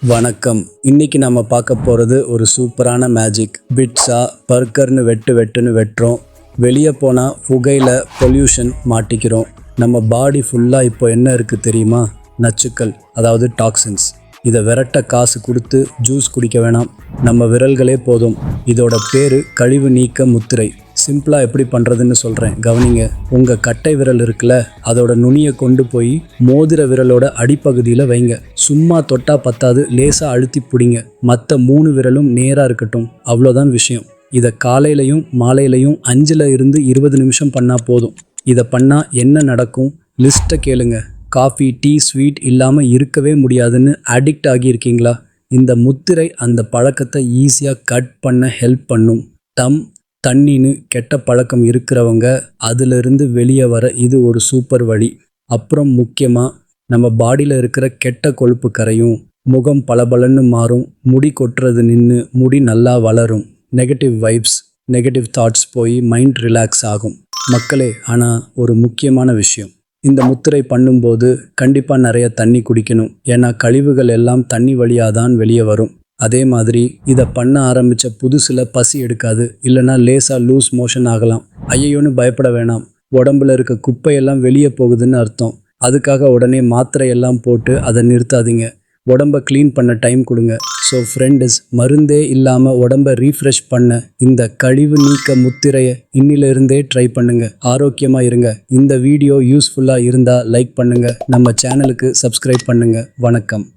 வணக்கம். இன்னைக்கு நம்ம பார்க்க போகிறது ஒரு சூப்பரான மேஜிக். பிட்ஸா பர்கர்னு வெட்டுன்னு வெட்டுறோம். வெளியே போனால் புகையில் பொல்யூஷன் மாட்டிக்கிறோம். நம்ம பாடி ஃபுல்லாக இப்போ என்ன இருக்குது தெரியுமா? நச்சுக்கள், அதாவது டாக்ஸின்ஸ். இதை விரட்ட காசு கொடுத்து ஜூஸ் குடிக்க வேணாம், நம்ம விரல்களே போதும். இதோட பேர் கழிவு நீக்க முத்திரை. சிம்பிளாக எப்படி பண்ணுறதுன்னு சொல்கிறேன், கவனிங்க. உங்கள் கட்டை விரல் இருக்குல்ல, அதோட நுனியை கொண்டு போய் மோதிர விரலோட அடிப்பகுதியில் வைங்க. சும்மா தொட்டா பத்தாது, லேசாக அழுத்தி பிடிங்க. மற்ற 3 விரலும் நேராக இருக்கட்டும். அவ்வளோதான் விஷயம். இதை காலையிலையும் மாலையிலையும் 5 இருந்து 20 நிமிஷம் பண்ணால் போதும். இதை பண்ணால் என்ன நடக்கும்? லிஸ்ட்டை கேளுங்க. காஃபி, டீ, ஸ்வீட் இல்லாமல் இருக்கவே முடியாதுன்னு அடிக்ட் ஆகியிருக்கீங்களா? இந்த முத்திரை அந்த பழக்கத்தை ஈஸியாக கட் பண்ண ஹெல்ப் பண்ணும். தண்ணின்னு கெட்ட பழக்கம் இருக்கிறவங்க அதிலிருந்து வெளியே வர இது ஒரு சூப்பர் வழி. அப்புறம் முக்கியமாக நம்ம பாடியில் இருக்கிற கெட்ட கொழுப்பு கரையும், முகம் பளபளன்னு மாறும், முடி கொட்டுறது நின்று முடி நல்லா வளரும், நெகட்டிவ் வைப்ஸ், நெகட்டிவ் தாட்ஸ் போய் மைண்ட் ரிலாக்ஸ் ஆகும். மக்களே, ஆனால் ஒரு முக்கியமான விஷயம், இந்த முத்திரை பண்ணும்போது கண்டிப்பாக நிறைய தண்ணி குடிக்கணும். ஏன்னா கழிவுகள் எல்லாம் தண்ணி வழியாக தான் வெளியே வரும். அதே மாதிரி இதை பண்ண ஆரம்பித்த புதுசில் பசி எடுக்காது, இல்லைனா லேசாக லூஸ் மோஷன் ஆகலாம். ஐயோன்னு பயப்பட வேணாம். உடம்புல இருக்க குப்பையெல்லாம் வெளியே போகுதுன்னு அர்த்தம். அதுக்காக உடனே மாத்திரையெல்லாம் போட்டு அதை நிறுத்தாதீங்க. உடம்பை க்ளீன் பண்ண டைம் கொடுங்க. ஸோ ஃப்ரெண்ட்ஸ், மருந்தே இல்லாமல் உடம்பை ரீஃப்ரெஷ் பண்ண இந்த கழிவு நீக்க முத்திரையை இன்னிலிருந்தே ட்ரை பண்ணுங்க. ஆரோக்கியமாக இருங்க. இந்த வீடியோ யூஸ்ஃபுல்லாக இருந்தால் லைக் பண்ணுங்கள், நம்ம சேனலுக்கு சப்ஸ்கிரைப் பண்ணுங்கள். வணக்கம்.